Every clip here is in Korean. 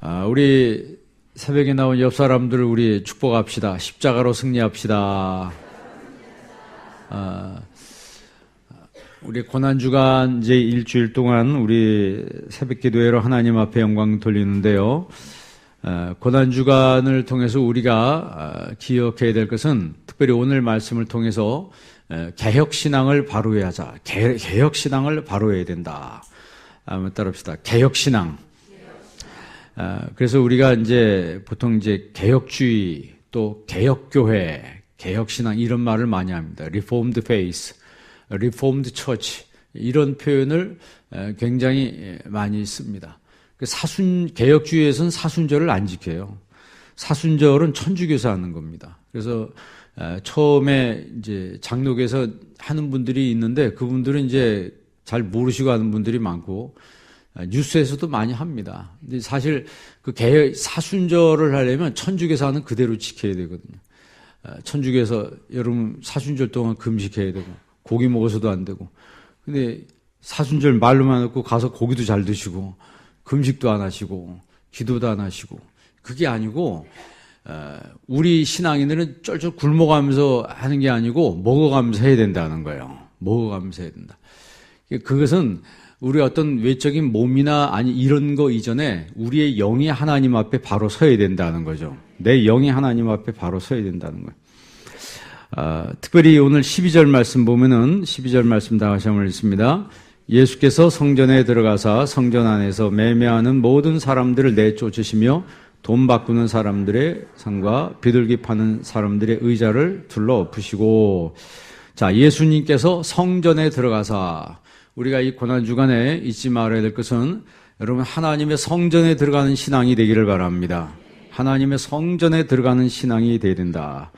우리 새벽에 나온 옆 사람들 우리 축복합시다. 십자가로 승리합시다. 우리 고난주간 이제 일주일 동안 우리 새벽 기도회로 하나님 앞에 영광 돌리는데요. 고난주간을 통해서 우리가 기억해야 될 것은 특별히 오늘 말씀을 통해서 개혁신앙을 바로해야 하자. 개혁신앙을 바로해야 된다. 한번 따라합시다. 개혁신앙. 그래서 우리가 이제 보통 이제 개혁주의 또 개혁교회, 개혁신앙 이런 말을 많이 합니다. Reformed Faith, Reformed Church 이런 표현을 굉장히 많이 씁니다. 개혁주의에서는 사순절을 안 지켜요. 사순절은 천주교에서 하는 겁니다. 그래서 처음에 이제 장로교에서 하는 분들이 있는데 그분들은 이제 잘 모르시고 하는 분들이 많고 뉴스에서도 많이 합니다. 근데 사실 그 사순절을 하려면 천주교에서 하는 그대로 지켜야 되거든요. 천주교에서 여러분 사순절 동안 금식해야 되고 고기 먹어서도 안 되고. 근데 사순절 말로만 듣고 가서 고기도 잘 드시고 금식도 안 하시고 기도도 안 하시고 그게 아니고 우리 신앙인들은 쩔쩔 굶어가면서 하는 게 아니고 먹어가면서 해야 된다는 거예요. 먹어가면서 해야 된다. 그것은 우리 어떤 외적인 몸이나 아니 이런 거 이전에 우리의 영이 하나님 앞에 바로 서야 된다는 거죠. 내 영이 하나님 앞에 바로 서야 된다는 거예요. 특별히 오늘 12절 말씀 보면은 12절 말씀 다 같이 한번 읽습니다. 예수께서 성전에 들어가사 성전 안에서 매매하는 모든 사람들을 내쫓으시며 돈 바꾸는 사람들의 상과 비둘기 파는 사람들의 의자를 둘러 엎으시고. 자, 예수님께서 성전에 들어가사 우리가 이 고난주간에 잊지 말아야 될 것은 여러분 하나님의 성전에 들어가는 신앙이 되기를 바랍니다. 하나님의 성전에 들어가는 신앙이 되어야 된다.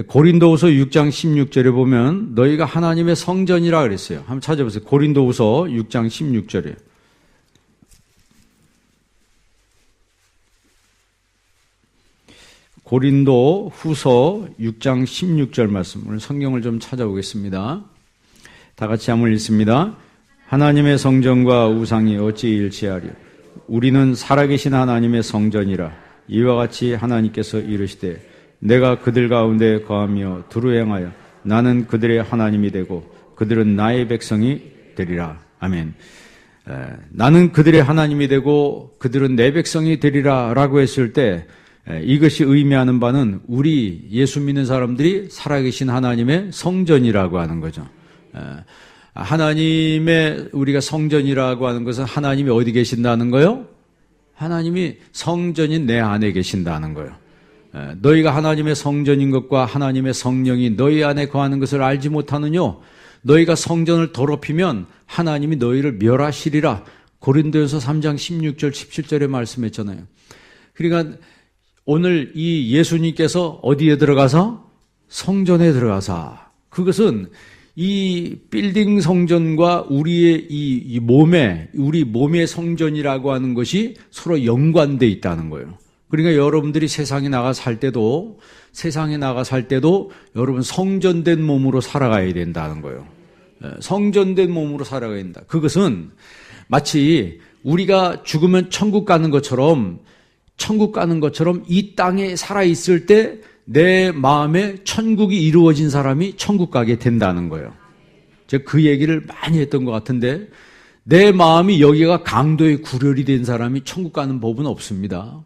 고린도후서 6장 16절에 보면 너희가 하나님의 성전이라 그랬어요. 한번 찾아보세요. 고린도후서 6장 16절에. 고린도후서 6장 16절 말씀. 오늘 성경을 좀 찾아보겠습니다. 다 같이 한번 읽습니다. 하나님의 성전과 우상이 어찌 일치하리요? 우리는 살아계신 하나님의 성전이라. 이와 같이 하나님께서 이르시되 내가 그들 가운데 거하며 두루 행하여 나는 그들의 하나님이 되고 그들은 나의 백성이 되리라. 아멘. 나는 그들의 하나님이 되고 그들은 내 백성이 되리라 라고 했을 때 이것이 의미하는 바는 우리 예수 믿는 사람들이 살아계신 하나님의 성전이라고 하는 거죠. 하나님의 우리가 성전이라고 하는 것은 하나님이 어디 계신다는 거요? 하나님이 성전인 내 안에 계신다는 거예요. 너희가 하나님의 성전인 것과 하나님의 성령이 너희 안에 거하는 것을 알지 못하느냐? 너희가 성전을 더럽히면 하나님이 너희를 멸하시리라. 고린도전서 3장 16절 17절에 말씀했잖아요. 그러니까 오늘 이 예수님께서 어디에 들어가서? 성전에 들어가서 그것은 이 빌딩 성전과 우리의 이 몸에, 우리 몸의 성전이라고 하는 것이 서로 연관되어 있다는 거예요. 그러니까 여러분들이 세상에 나가 살 때도 여러분 성전된 몸으로 살아가야 된다는 거예요. 성전된 몸으로 살아가야 된다. 그것은 마치 우리가 죽으면 천국 가는 것처럼 이 땅에 살아있을 때 내 마음에 천국이 이루어진 사람이 천국 가게 된다는 거예요. 제가 그 얘기를 많이 했던 것 같은데 내 마음이 여기가 강도의 구렬이 된 사람이 천국 가는 법은 없습니다.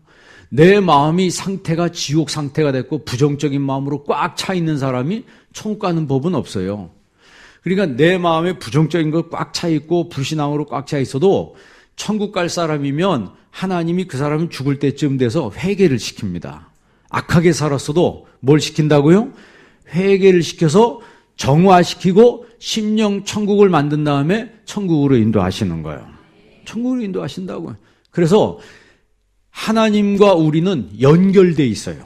내 마음이 상태가 지옥 상태가 됐고 부정적인 마음으로 꽉 차 있는 사람이 천국 가는 법은 없어요. 그러니까 내 마음에 부정적인 거 꽉 차 있고 불신앙으로 꽉 차 있어도 천국 갈 사람이면 하나님이 그 사람은 죽을 때쯤 돼서 회개를 시킵니다. 악하게 살았어도 뭘 시킨다고요? 회개를 시켜서 정화시키고 심령 천국을 만든 다음에 천국으로 인도하시는 거예요. 천국으로 인도하신다고요. 그래서 하나님과 우리는 연결되어 있어요.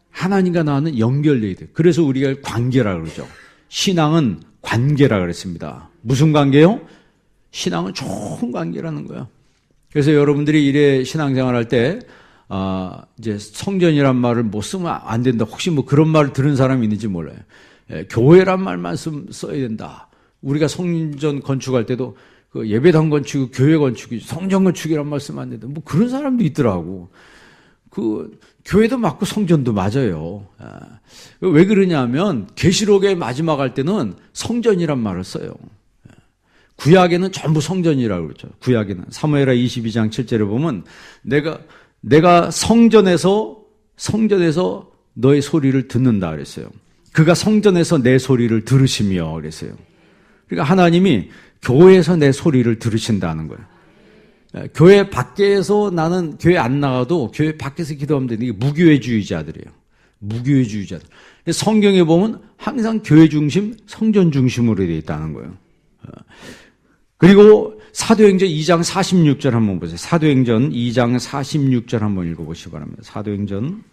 하나님과 나는 연결되어 있어요. 그래서 우리가 관계라고 그러죠. 신앙은 관계라고 그랬습니다. 무슨 관계요? 신앙은 좋은 관계라는 거예요. 그래서 여러분들이 이래 신앙생활 할 때 이제 성전이란 말을 못 쓰면 안 된다. 혹시 뭐 그런 말을 들은 사람이 있는지 몰라요. 교회란 말만 써야 된다. 우리가 성전 건축할 때도 그 예배당 건축이 교회 건축이 성전 건축이란 말씀 안 되는데 뭐 그런 사람도 있더라고. 그 교회도 맞고 성전도 맞아요. 왜 그러냐면 계시록의 마지막 할 때는 성전이란 말을 써요. 구약에는 전부 성전이라고 그러죠. 구약에는 사무엘하 22장 7절에 보면 내가 성전에서 너의 소리를 듣는다 그랬어요. 그가 성전에서 내 소리를 들으시며 그랬어요. 그러니까 하나님이 교회에서 내 소리를 들으신다는 거예요. 교회 밖에서 나는 교회 안 나가도 교회 밖에서 기도하면 되는 게 무교회주의자들이에요. 무교회주의자들. 성경에 보면 항상 교회 중심, 성전 중심으로 되어 있다는 거예요. 그리고 사도행전 2장 46절 한번 보세요. 사도행전 2장 46절 한번 읽어보시기 바랍니다. 사도행전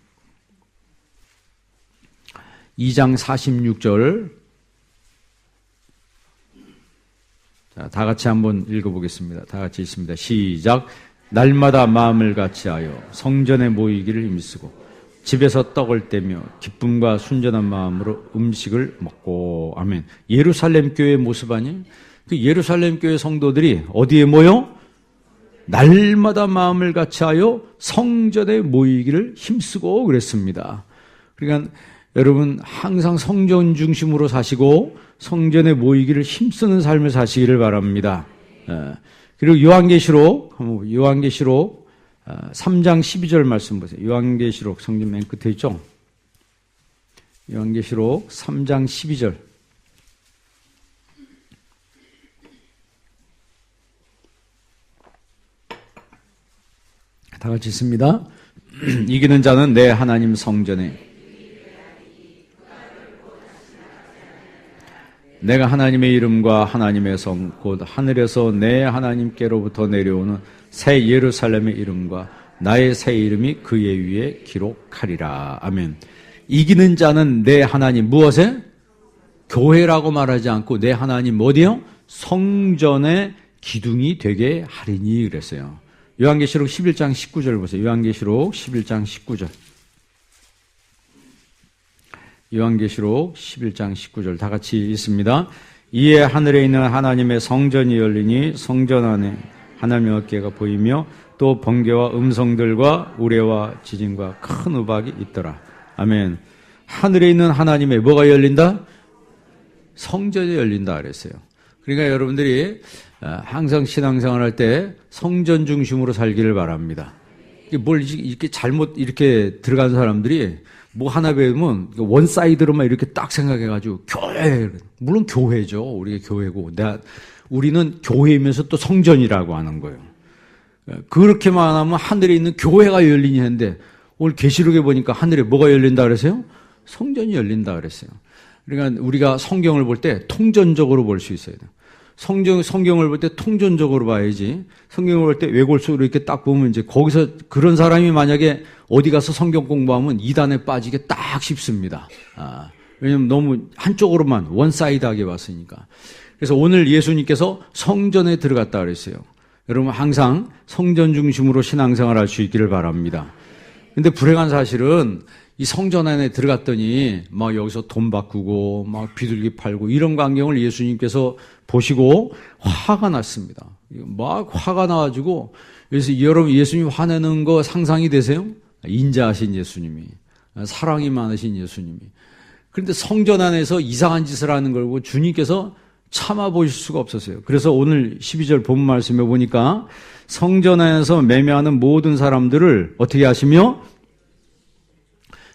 2장 46절. 자, 다 같이 한번 읽어보겠습니다. 다 같이 있습니다. 시작. 날마다 마음을 같이하여 성전에 모이기를 힘쓰고 집에서 떡을 떼며 기쁨과 순전한 마음으로 음식을 먹고. 아멘. 예루살렘 교회의 모습 아니에요? 그 예루살렘 교회 성도들이 어디에 모여? 날마다 마음을 같이하여 성전에 모이기를 힘쓰고 그랬습니다. 그러니까 여러분 항상 성전 중심으로 사시고 성전에 모이기를 힘쓰는 삶을 사시기를 바랍니다. 그리고 요한계시록 3장 12절 말씀 보세요. 요한계시록 성경 맨 끝에 있죠? 요한계시록 3장 12절. 다 같이 있습니다. 이기는 자는 내 하나님 성전에 내가 하나님의 이름과 하나님의 성 곧 하늘에서 내 하나님께로부터 내려오는 새 예루살렘의 이름과 나의 새 이름이 그의 위에 기록하리라. 아멘. 이기는 자는 내 하나님 무엇에? 교회라고 말하지 않고 내 하나님 어디요? 성전의 기둥이 되게 하리니 그랬어요. 요한계시록 11장 19절 보세요. 요한계시록 11장 19절. 요한계시록 11장 19절 다 같이 읽습니다. 이에 하늘에 있는 하나님의 성전이 열리니 성전 안에 하나님의 어깨가 보이며 또 번개와 음성들과 우레와 지진과 큰 우박이 있더라. 아멘. 하늘에 있는 하나님의 뭐가 열린다? 성전이 열린다 그랬어요. 그러니까 여러분들이 항상 신앙생활 할 때 성전 중심으로 살기를 바랍니다. 뭘 이렇게 잘못 이렇게 들어간 사람들이 뭐 하나 배우면 원사이드로만 이렇게 딱 생각해가지고 교회, 물론 교회죠. 우리가 교회고 우리는 교회이면서 또 성전이라고 하는 거예요. 그렇게만 하면 하늘에 있는 교회가 열리니 했는데 오늘 계시록에 보니까 하늘에 뭐가 열린다 그랬어요? 성전이 열린다 그랬어요. 그러니까 우리가 성경을 볼 때 통전적으로 볼 수 있어야 돼요. 성경을 볼 때 통전적으로 봐야지. 성경을 볼 때 외골수로 이렇게 딱 보면 이제 거기서 그런 사람이 만약에 어디 가서 성경 공부하면 이단에 빠지게 딱 쉽습니다. 왜냐면 너무 한쪽으로만 원사이드하게 봤으니까. 그래서 오늘 예수님께서 성전에 들어갔다 그랬어요. 여러분 항상 성전 중심으로 신앙생활 할 수 있기를 바랍니다. 근데 불행한 사실은 이 성전 안에 들어갔더니 막 여기서 돈 바꾸고 막 비둘기 팔고 이런 광경을 예수님께서 보시고 화가 났습니다. 막 화가 나가지고 그래서 여러분 예수님 화내는 거 상상이 되세요? 인자하신 예수님이 사랑이 많으신 예수님이 그런데 성전 안에서 이상한 짓을 하는 걸 보고 주님께서 참아 보실 수가 없었어요. 그래서 오늘 12절 본 말씀에 보니까 성전 안에서 매매하는 모든 사람들을 어떻게 하시며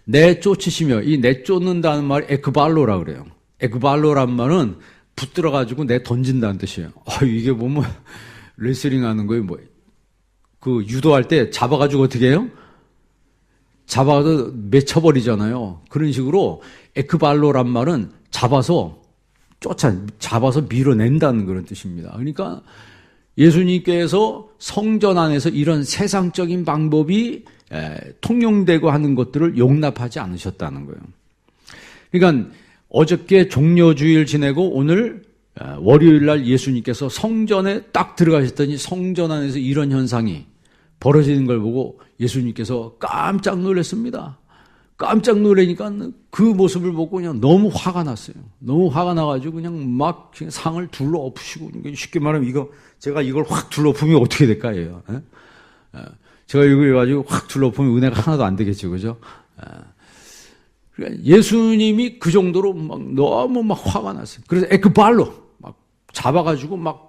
내쫓으시며 이 내쫓는다는 말이 에크발로라 그래요. 에크발로란 말은 붙들어가지고 내 던진다는 뜻이에요. 이게 보면 레슬링 하는 거예요. 그 유도할 때 잡아가지고 어떻게 해요? 잡아서 맺혀버리잖아요. 그런 식으로 에크발로란 말은 잡아서 밀어낸다는 그런 뜻입니다. 그러니까 예수님께서 성전 안에서 이런 세상적인 방법이 통용되고 하는 것들을 용납하지 않으셨다는 거예요. 그러니까 어저께 종려주일 지내고 오늘 월요일 날 예수님께서 성전에 딱 들어가셨더니 성전 안에서 이런 현상이 벌어지는 걸 보고 예수님께서 깜짝 놀랐습니다. 깜짝 놀라니까 그 모습을 보고 그냥 너무 화가 났어요. 너무 화가 나가지고 그냥 막 상을 둘러 엎으시고, 쉽게 말하면 제가 이걸 확 둘러 엎으면 어떻게 될까, 얘요. 제가 이거 해가지고 확 둘러 엎으면 은혜가 하나도 안 되겠죠, 그죠? 그러니까 예수님이 그 정도로 너무 화가 났어요. 그래서 에크발로 막 잡아가지고 막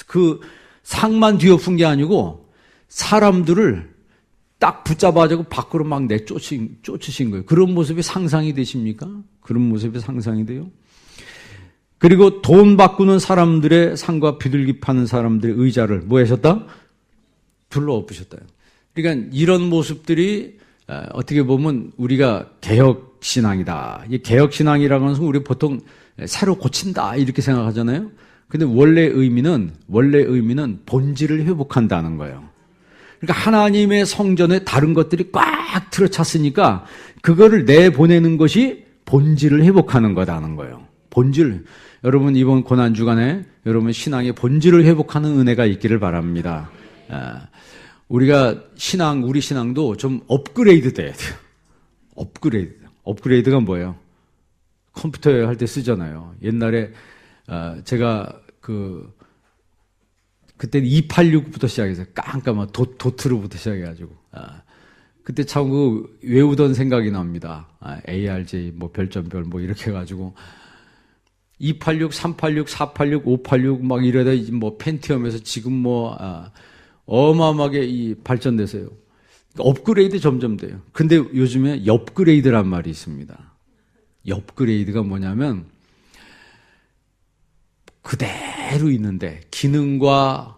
그 상만 뒤엎은 게 아니고 사람들을 딱 붙잡아가지고 밖으로 막 쫓으신 거예요. 그런 모습이 상상이 되십니까? 그런 모습이 상상이 돼요? 그리고 돈 바꾸는 사람들의 상과 비둘기 파는 사람들의 의자를 뭐 하셨다? 둘러 엎으셨다. 그러니까 이런 모습들이 어떻게 보면 우리가 개혁신앙이다. 이 개혁신앙이라고 하는 것은 우리 보통 새로 고친다 이렇게 생각하잖아요. 근데 원래 의미는 본질을 회복한다는 거예요. 그러니까 하나님의 성전에 다른 것들이 꽉 틀어찼으니까 그거를 내보내는 것이 본질을 회복하는 거다는 거예요. 본질. 여러분 이번 고난주간에 여러분 신앙의 본질을 회복하는 은혜가 있기를 바랍니다. 우리 신앙도 좀 업그레이드 돼야 돼요. 업그레이드가 뭐예요? 컴퓨터에 할 때 쓰잖아요. 옛날에 제가 그때는 286부터 시작해서 깜깜한 도트로부터 시작해가지고 그때 참 외우던 생각이 납니다. ARJ 뭐 별점별 뭐 이렇게 해가지고 286, 386, 486, 586 막 이러다 뭐 펜티엄에서 지금 뭐 어마어마하게 발전돼서요. 업그레이드 점점 돼요. 근데 요즘에 엽그레이드란 말이 있습니다. 엽그레이드가 뭐냐면 그대로 있는데 기능과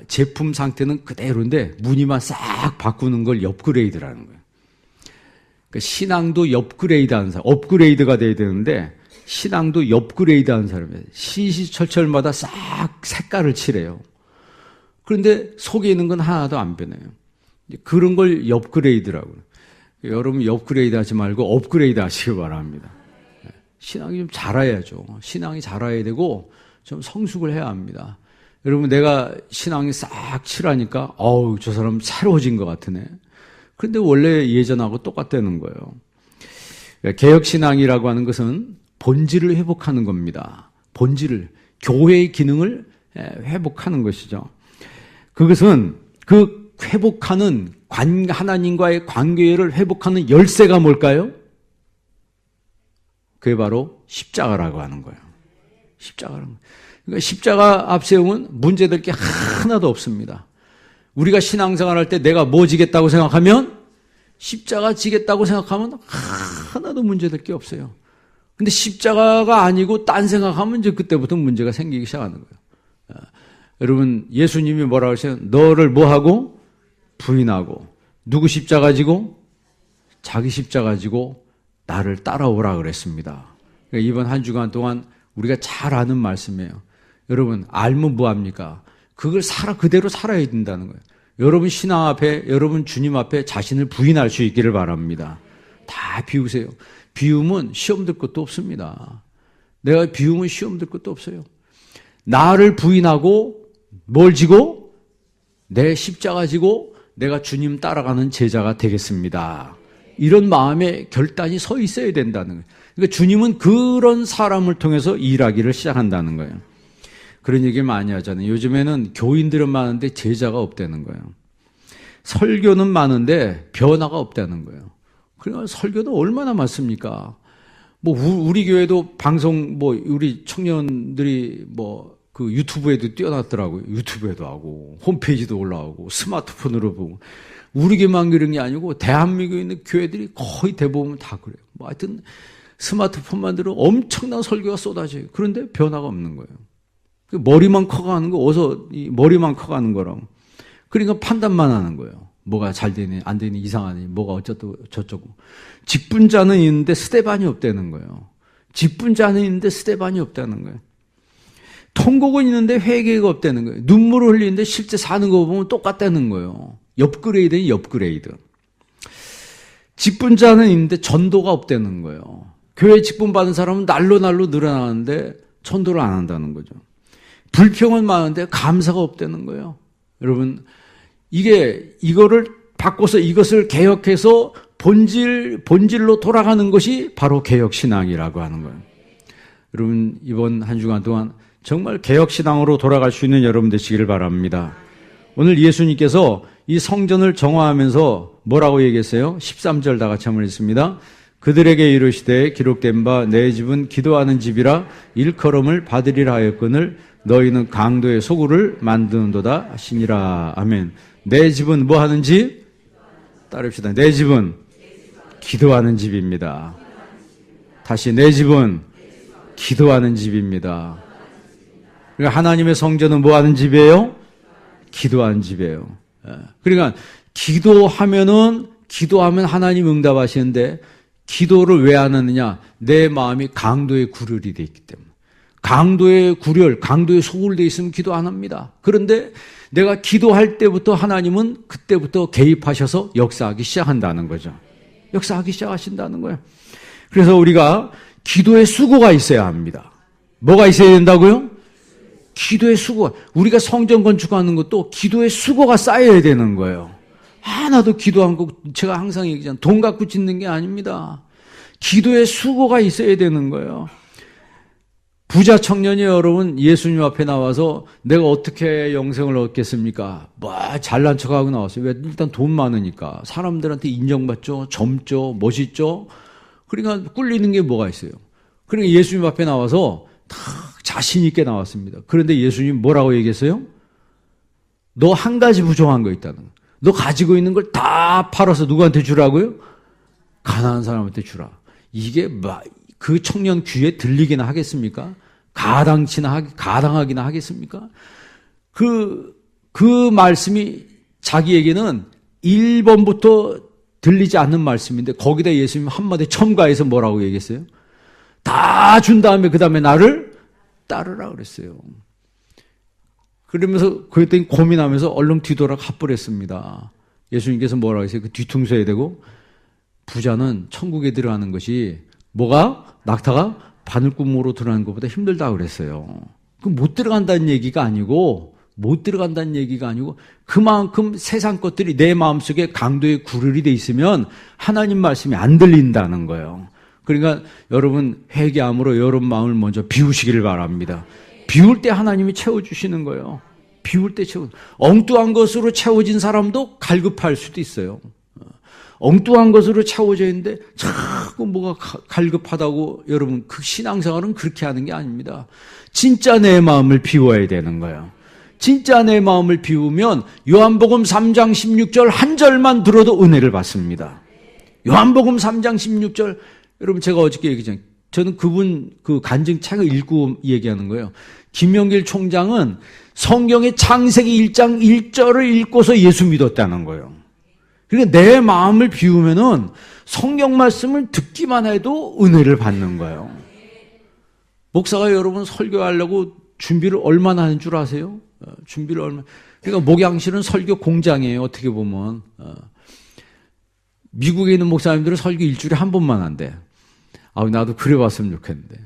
제품 상태는 그대로인데 무늬만 싹 바꾸는 걸 엽그레이드라는 거예요. 그러니까 신앙도 엽그레이드하는 사람, 업그레이드가 돼야 되는데 신앙도 엽그레이드하는 사람이에요. 시시철철마다 싹 색깔을 칠해요. 그런데 속에 있는 건 하나도 안 변해요. 그런 걸 엽그레이드라고 해요. 여러분 엽그레이드 하지 말고 업그레이드 하시기 바랍니다. 신앙이 좀 자라야죠. 신앙이 자라야 되고 좀 성숙을 해야 합니다. 여러분 내가 신앙이 싹 칠하니까 저 사람 새로워진 것 같으네. 그런데 원래 예전하고 똑같다는 거예요. 개혁신앙이라고 하는 것은 본질을 회복하는 겁니다. 본질을, 교회의 기능을 회복하는 것이죠. 그것은 그 회복하는 하나님과의 관계를 회복하는 열쇠가 뭘까요? 그게 바로 십자가라고 하는 거예요. 십자가라는 거예요. 그러니까 십자가 앞세우면 문제될 게 하나도 없습니다. 우리가 신앙생활 할 때 내가 뭐 지겠다고 생각하면 십자가 지겠다고 생각하면 하나도 문제될 게 없어요. 근데 십자가가 아니고 딴 생각하면 이제 그때부터 문제가 생기기 시작하는 거예요. 여러분 예수님이 뭐라고 하세요? 너를 뭐하고? 부인하고. 누구 십자가 지고? 자기 십자가 지고 나를 따라오라 그랬습니다. 그러니까 이번 한 주간 동안 우리가 잘 아는 말씀이에요. 여러분 알면 뭐합니까? 그걸 그대로 살아야 된다는 거예요. 여러분 신앙 앞에, 여러분 주님 앞에 자신을 부인할 수 있기를 바랍니다. 다 비우세요. 비우면 시험 들 것도 없습니다. 내가 비우면 시험 들 것도 없어요. 나를 부인하고 뭘 지고? 내 십자가 지고 내가 주님 따라가는 제자가 되겠습니다. 이런 마음의 결단이 서 있어야 된다는 거예요. 그러니까 주님은 그런 사람을 통해서 일하기를 시작한다는 거예요. 그런 얘기 많이 하잖아요. 요즘에는 교인들은 많은데 제자가 없다는 거예요. 설교는 많은데 변화가 없다는 거예요. 그러니까 설교는 얼마나 많습니까? 뭐 우리 교회도 방송 우리 청년들이 그 유튜브에도 뛰어났더라고요. 유튜브에도 하고 홈페이지도 올라오고 스마트폰으로 보고 우리 교회만 그런 게 아니고 대한민국에 있는 교회들이 거의 대부분 다 그래요. 하여튼 스마트폰만 들어 엄청난 설교가 쏟아져요. 그런데 변화가 없는 거예요. 머리만 커가는 거 어서 머리만 커가는 거라고. 그러니까 판단만 하는 거예요. 뭐가 잘 되니 안 되니 이상하니 뭐가 어쩌고 저쩌고. 직분자는 있는데 스데반이 없다는 거예요. 직분자는 있는데 스데반이 없다는 거예요. 통곡은 있는데 회개가 없다는 거예요. 눈물을 흘리는데 실제 사는 거 보면 똑같다는 거예요. 업그레이드는 업그레이드. 직분자는 있는데 전도가 없다는 거예요. 교회 직분 받은 사람은 날로 늘어나는데 전도를 안 한다는 거죠. 불평은 많은데 감사가 없다는 거예요. 여러분 이거를 바꿔서 이것을 개혁해서 본질로 돌아가는 것이 바로 개혁신앙이라고 하는 거예요. 여러분, 이번 한 주간 동안 정말 개혁신앙으로 돌아갈 수 있는 여러분 되시기를 바랍니다. 오늘 예수님께서 이 성전을 정화하면서 뭐라고 얘기했어요? 13절 다 같이 한번 읽습니다. 그들에게 이르시되 기록된 바 내 집은 기도하는 집이라 일컬음을 받으리라 하였거늘 너희는 강도의 소굴을 만드는도다 하시니라. 아멘. 내 집은 뭐 하는 집? 따릅시다. 내 집은 기도하는 집입니다. 다시 내 집은 기도하는 집입니다. 그러니까 하나님의 성전은 뭐 하는 집이에요? 기도하는 집이에요. 그러니까 기도하면 하나님 응답하시는데 기도를 왜 안 하느냐? 내 마음이 강도의 굴혈이 되어 있기 때문에. 강도의 굴혈, 강도의 소굴되어 있으면 기도 안 합니다. 그런데 내가 기도할 때부터 하나님은 그때부터 개입하셔서 역사하기 시작한다는 거죠. 역사하기 시작하신다는 거예요. 그래서 우리가 기도의 수고가 있어야 합니다. 뭐가 있어야 된다고요? 기도의 수고. 우리가 성전 건축하는 것도 기도의 수고가 쌓여야 되는 거예요. 하나도 기도 안 하고 제가 항상 얘기하잖아요. 돈 갖고 짓는 게 아닙니다. 기도의 수고가 있어야 되는 거예요. 부자 청년이 여러분 예수님 앞에 나와서 내가 어떻게 영생을 얻겠습니까? 뭐 잘난 척하고 나왔어요. 왜? 일단 돈 많으니까. 사람들한테 인정받죠. 젊죠. 멋있죠. 그러니까 꿀리는 게 뭐가 있어요. 그러니까 예수님 앞에 나와서 다 자신 있게 나왔습니다. 그런데 예수님 뭐라고 얘기했어요? 너 한 가지 부족한 거 있다는 거. 너 가지고 있는 걸 다 팔아서 누구한테 주라고요? 가난한 사람한테 주라. 이게 그 청년 귀에 들리기나 하겠습니까? 가당하기나 하겠습니까? 그 말씀이 자기에게는 1번부터 들리지 않는 말씀인데 거기다 예수님 한마디 첨가해서 뭐라고 얘기했어요? 다 준 다음에 그 다음에 나를 따르라 그랬어요. 그러면서 그랬더니 고민하면서 얼른 뒤돌아 가버렸습니다. 예수님께서 뭐라고 했어요? 그 뒤통수에 대고 부자는 천국에 들어가는 것이 뭐가? 낙타가 바늘구멍으로 들어가는 것보다 힘들다 그랬어요. 그 못 들어간다는 얘기가 아니고 그만큼 세상 것들이 내 마음속에 강도의 굴혈이 돼 있으면 하나님 말씀이 안 들린다는 거예요. 그러니까 여러분 회개함으로 여러분 마음을 먼저 비우시기를 바랍니다. 비울 때 하나님이 채워주시는 거예요. 비울 때 엉뚱한 것으로 채워진 사람도 갈급할 수도 있어요. 엉뚱한 것으로 채워져 있는데 자꾸 뭐가 갈급하다고 여러분 그 신앙생활은 그렇게 하는 게 아닙니다. 진짜 내 마음을 비워야 되는 거예요. 진짜 내 마음을 비우면 요한복음 3장 16절 한 절만 들어도 은혜를 받습니다. 요한복음 3장 16절 여러분 제가 어저께 얘기했잖아요. 저는 그분 그 간증책을 읽고 얘기하는 거예요. 김영길 총장은 성경의 창세기 1장 1절을 읽고서 예수 믿었다는 거예요. 그러니까 내 마음을 비우면은 성경 말씀을 듣기만 해도 은혜를 받는 거예요. 목사가 여러분 설교하려고 준비를 얼마나 하는 줄 아세요? 준비를 얼마나. 그러니까 목양실은 설교 공장이에요. 어떻게 보면. 미국에 있는 목사님들은 설교 일주일에 한 번만 한대. 나도 그래 봤으면 좋겠는데.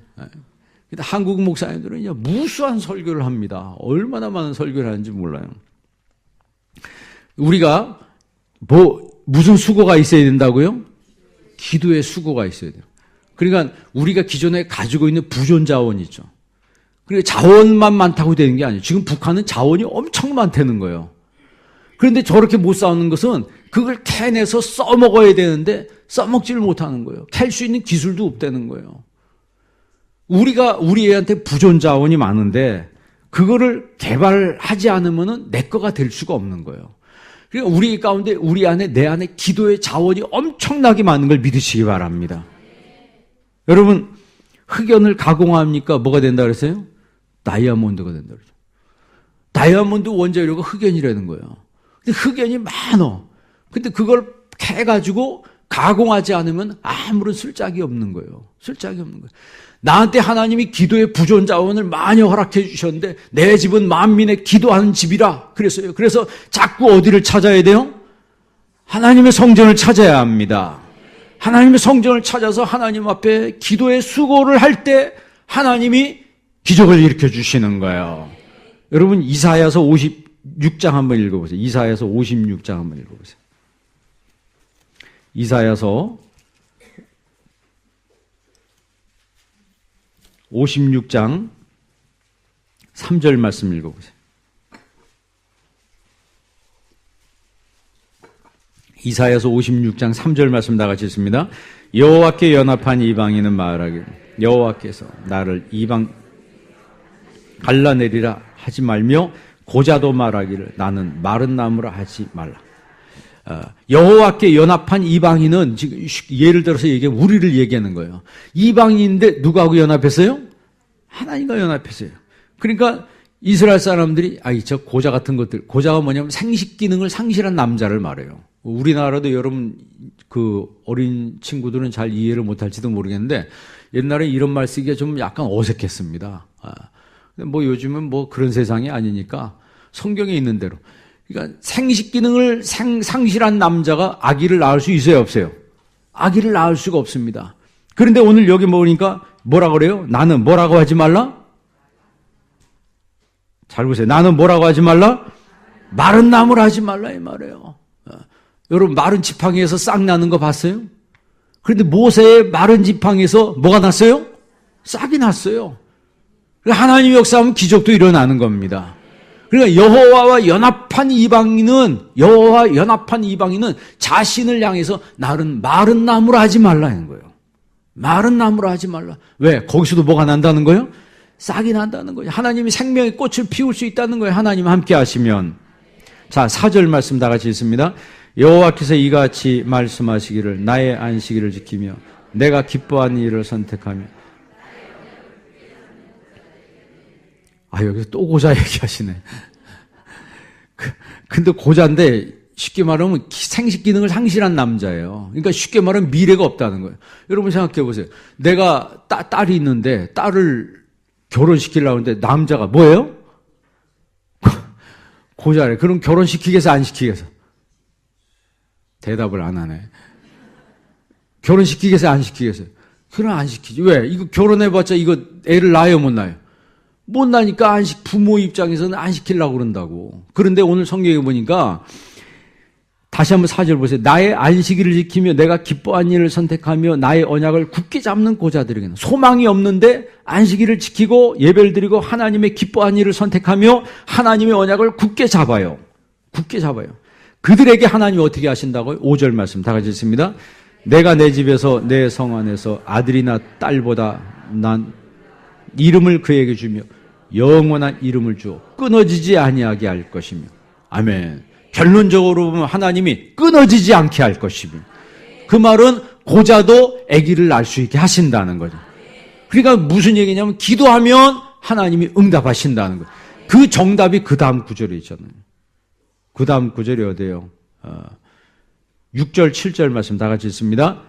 근데 한국 목사님들은 무수한 설교를 합니다. 얼마나 많은 설교를 하는지 몰라요. 우리가 무슨 수고가 있어야 된다고요? 기도의 수고가 있어야 돼요. 그러니까 우리가 기존에 가지고 있는 부존 자원이 있죠. 그러니까 자원만 많다고 되는 게 아니에요. 지금 북한은 자원이 엄청 많다는 거예요. 그런데 저렇게 못 싸우는 것은 그걸 캐내서 써먹어야 되는데 써먹지를 못하는 거예요. 캘 수 있는 기술도 없다는 거예요. 우리 애한테 부존 자원이 많은데 그거를 개발하지 않으면 내 거가 될 수가 없는 거예요. 그러니까 우리 가운데 내 안에 기도의 자원이 엄청나게 많은 걸 믿으시기 바랍니다. 여러분 흑연을 가공합니까? 뭐가 된다 그랬어요? 다이아몬드가 된다 그랬죠. 다이아몬드 원재료가 흑연이라는 거예요. 근데 흑연이 많어. 근데 그걸 캐가지고 가공하지 않으면 아무런 쓸짝이 없는 거예요. 쓸짝이 없는 거예요. 나한테 하나님이 기도의 부존 자원을 많이 허락해 주셨는데 내 집은 만민의 기도하는 집이라 그랬어요. 그래서 자꾸 어디를 찾아야 돼요? 하나님의 성전을 찾아야 합니다. 하나님의 성전을 찾아서 하나님 앞에 기도의 수고를 할 때 하나님이 기적을 일으켜 주시는 거예요. 여러분 이사야서 56장 한번 읽어보세요. 이사야서 56장 한번 읽어보세요. 이사야서 56장 3절 말씀 읽어보세요. 이사야서 56장 3절 말씀 다 같이 읽습니다. 여호와께 연합한 이방인은 말하기를 여호와께서 나를 이방 갈라내리라 하지 말며 고자도 말하기를 나는 마른 나무라 하지 말라. 여호와께 연합한 이방인은 지금 예를 들어서 얘기하면 우리를 얘기하는 거예요. 이방인인데 누구하고 연합했어요? 하나님과 연합했어요. 그러니까 이스라엘 사람들이 저 고자 같은 것들, 고자가 뭐냐면 생식 기능을 상실한 남자를 말해요. 우리나라도 여러분 그 어린 친구들은 잘 이해를 못할지도 모르겠는데 옛날에 이런 말 쓰기가 좀 약간 어색했습니다. 뭐 요즘은 뭐 그런 세상이 아니니까 성경에 있는 대로. 그러니까 생식 기능을 상실한 남자가 아기를 낳을 수 있어요, 없어요? 아기를 낳을 수가 없습니다. 그런데 오늘 여기 보니까 뭐라 그래요? 나는 뭐라고 하지 말라? 잘 보세요. 나는 뭐라고 하지 말라? 마른 나무를 하지 말라 이 말이에요. 여러분 마른 지팡이에서 싹 나는 거 봤어요? 그런데 모세의 마른 지팡이에서 뭐가 났어요? 싹이 났어요. 하나님의 역사하면 기적도 일어나는 겁니다. 그러니까 여호와와 연합한 이방인은 자신을 향해서 나는 마른 나무라 하지 말라는 거예요. 마른 나무라 하지 말라. 왜? 거기서도 뭐가 난다는 거예요? 싹이 난다는 거예요. 하나님이 생명의 꽃을 피울 수 있다는 거예요. 하나님 함께 하시면. 자, 4절 말씀 다 같이 읽습니다. 여호와께서 이같이 말씀하시기를 나의 안식일을 지키며 내가 기뻐하는 일을 선택하며. 여기서 또 고자 얘기하시네. 근데 고자인데 쉽게 말하면 생식 기능을 상실한 남자예요. 그러니까 쉽게 말하면 미래가 없다는 거예요. 여러분 생각해 보세요. 내가 딸이 있는데 딸을 결혼시키려고 하는데 남자가 뭐예요? 고자래. 그럼 결혼시키겠어 안 시키겠어? 대답을 안 하네. 결혼시키겠어요 안 시키겠어요? 그럼 안 시키지. 왜? 이거 결혼해봤자 이거 애를 낳아요 못 낳아요? 못 나니까 부모 입장에서는 안 시키려고 그런다고. 그런데 오늘 성경에 보니까 다시 한번 4절 보세요. 나의 안식일을 지키며 내가 기뻐한 일을 선택하며 나의 언약을 굳게 잡는 고자들에게는 소망이 없는데 안식일을 지키고 예배를 드리고 하나님의 기뻐한 일을 선택하며 하나님의 언약을 굳게 잡아요. 굳게 잡아요. 그들에게 하나님이 어떻게 하신다고요? 5절 말씀 다 같이 읽습니다. 내가 내 집에서 내 성 안에서 아들이나 딸보다 난 이름을 그에게 주며 영원한 이름을 주어 끊어지지 아니하게 할 것이며. 아멘. 결론적으로 보면 하나님이 끊어지지 않게 할 것이며. 그 말은 고자도 아기를 낳을 수 있게 하신다는 거죠. 그러니까 무슨 얘기냐면 기도하면 하나님이 응답하신다는 거예요. 그 정답이 그 다음 구절에 있잖아요. 그 다음 구절이 어디예요? 6절 7절 말씀 다 같이 읽습니다.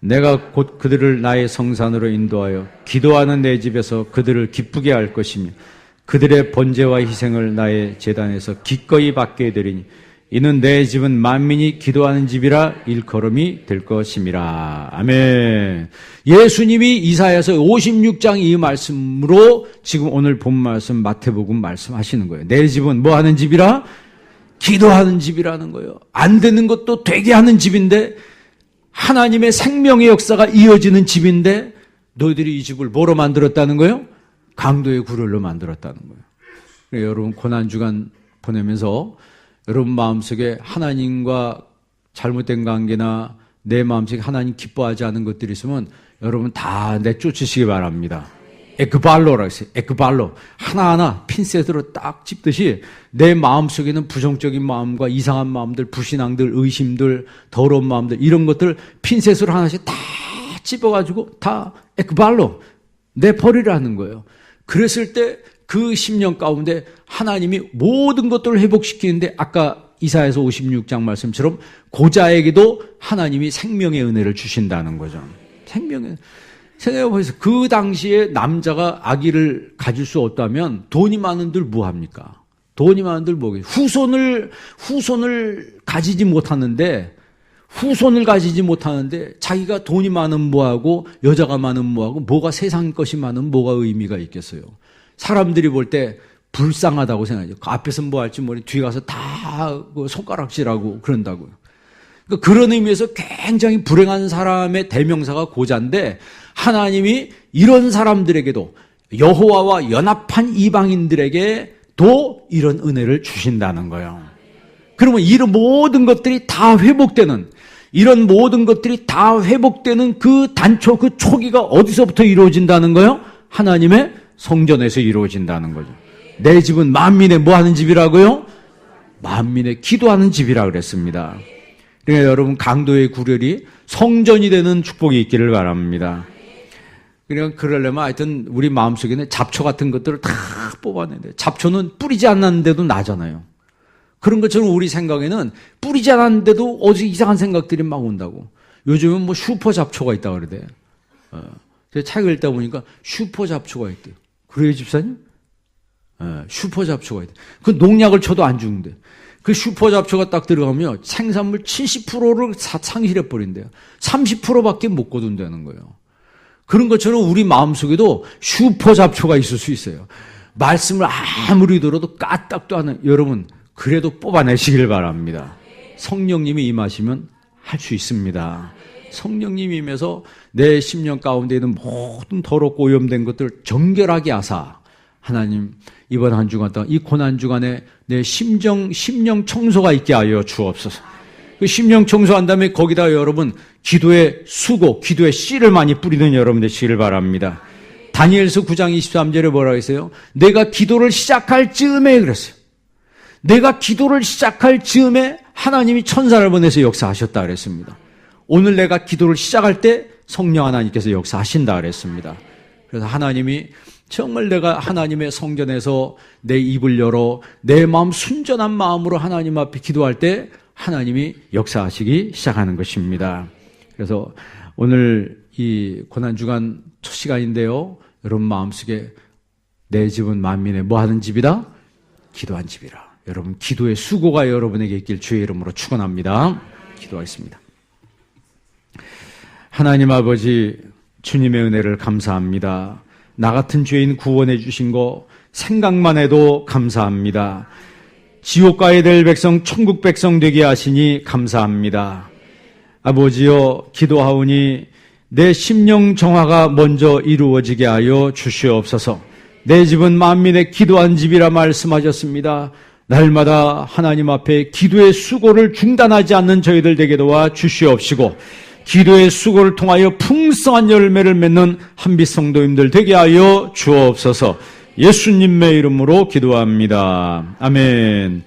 내가 곧 그들을 나의 성산으로 인도하여 기도하는 내 집에서 그들을 기쁘게 할 것이며 그들의 번제와 희생을 나의 제단에서 기꺼이 받게 되리니 이는 내 집은 만민이 기도하는 집이라 일컬음이 될 것임이라. 아멘. 예수님이 이사야서 56장 이 말씀으로 지금 오늘 본 말씀 마태복음 말씀하시는 거예요. 내 집은 뭐 하는 집이라? 기도하는 집이라는 거예요. 안 되는 것도 되게 하는 집인데 하나님의 생명의 역사가 이어지는 집인데 너희들이 이 집을 뭐로 만들었다는 거예요? 강도의 구걸로 만들었다는 거예요. 여러분 고난주간 보내면서 여러분 마음속에 하나님과 잘못된 관계나 내 마음속에 하나님 기뻐하지 않은 것들이 있으면 여러분 다 내쫓으시기 바랍니다. 에크발로라고 했어요. 에크발로. 하나하나 핀셋으로 딱 찝듯이 내 마음속에는 부정적인 마음과 이상한 마음들, 불신앙들, 의심들, 더러운 마음들 이런 것들 핀셋으로 하나씩 다 찝어가지고 다 에크발로 내버리라는 거예요. 그랬을 때 그 10년 가운데 하나님이 모든 것들을 회복시키는데 아까 이사야서 56장 말씀처럼 고자에게도 하나님이 생명의 은혜를 주신다는 거죠. 생명의 생각해보세요. 그 당시에 남자가 아기를 가질 수 없다면 돈이 많은들 뭐합니까? 돈이 많은들 뭐겠어요? 후손을 가지지 못하는데 후손을 가지지 못하는데 자기가 돈이 많으면 뭐하고 여자가 많으면 뭐하고 뭐가 세상 것이 많으면 뭐가 의미가 있겠어요. 사람들이 볼 때 불쌍하다고 생각하죠. 그 앞에서는 뭐 할지 모르니 뒤에 가서 다 손가락질하고 그런다고요. 그러니까 그런 의미에서 굉장히 불행한 사람의 대명사가 고자인데 하나님이 이런 사람들에게도 여호와와 연합한 이방인들에게도 이런 은혜를 주신다는 거예요. 그러면 이런 모든 것들이 다 회복되는 이런 모든 것들이 다 회복되는 그 단초 그 초기가 어디서부터 이루어진다는 거예요? 하나님의 성전에서 이루어진다는 거죠. 내 집은 만민의 뭐 하는 집이라고요? 만민의 기도하는 집이라 그랬습니다. 그러니까 여러분 강도의 구렬이 성전이 되는 축복이 있기를 바랍니다. 그러니까 그러려면 하여튼 우리 마음속에는 잡초 같은 것들을 다 뽑아내야 돼요. 잡초는 뿌리지 않았는데도 나잖아요. 그런 것처럼 우리 생각에는 뿌리지 않았는데도 어디 이상한 생각들이 막 온다고. 요즘은 뭐 슈퍼 잡초가 있다고 그러대. 제가 책을 읽다 보니까 슈퍼 잡초가 있대요. 그래요, 집사님? 슈퍼 잡초가 있대. 그 농약을 쳐도 안 죽는데. 그 슈퍼 잡초가 딱 들어가면 생산물 70%를 상실해버린대요. 30%밖에 못 거둔다는 거예요. 그런 것처럼 우리 마음속에도 슈퍼 잡초가 있을 수 있어요. 말씀을 아무리 들어도 까딱도 하는 여러분 그래도 뽑아내시길 바랍니다. 성령님이 임하시면 할 수 있습니다. 성령님이 임해서 내 심령 가운데 있는 모든 더럽고 오염된 것들을 정결하게 하사 하나님 이번 한 주간 동안 이 고난 주간에 내 심령 청소가 있게 하여 주옵소서. 그 심령 청소한 다음에 거기다 여러분 기도의 수고, 기도의 씨를 많이 뿌리는 여러분 되시길 바랍니다. 다니엘서 9장 23절에 뭐라고 했어요? 내가 기도를 시작할 즈음에 그랬어요. 내가 기도를 시작할 즈음에 하나님이 천사를 보내서 역사하셨다 그랬습니다. 오늘 내가 기도를 시작할 때 성령 하나님께서 역사하신다 그랬습니다. 그래서 하나님이 정말 내가 하나님의 성전에서 내 입을 열어 내 마음 순전한 마음으로 하나님 앞에 기도할 때 하나님이 역사하시기 시작하는 것입니다. 그래서 오늘 이 고난주간 첫 시간인데요. 여러분 마음속에 내 집은 만민의 뭐 하는 집이다? 기도한 집이라. 여러분 기도의 수고가 여러분에게 있길 주의 이름으로 축원합니다. 기도하겠습니다. 하나님 아버지 주님의 은혜를 감사합니다. 나 같은 죄인 구원해 주신 거 생각만 해도 감사합니다. 지옥 가야 될 백성 천국 백성 되게 하시니 감사합니다. 아버지여 기도하오니 내 심령 정화가 먼저 이루어지게 하여 주시옵소서. 내 집은 만민의 기도한 집이라 말씀하셨습니다. 날마다 하나님 앞에 기도의 수고를 중단하지 않는 저희들 되게 도와 주시옵시고 기도의 수고를 통하여 풍성한 열매를 맺는 한빛 성도님들 되게 하여 주옵소서. 예수님의 이름으로 기도합니다. 아멘.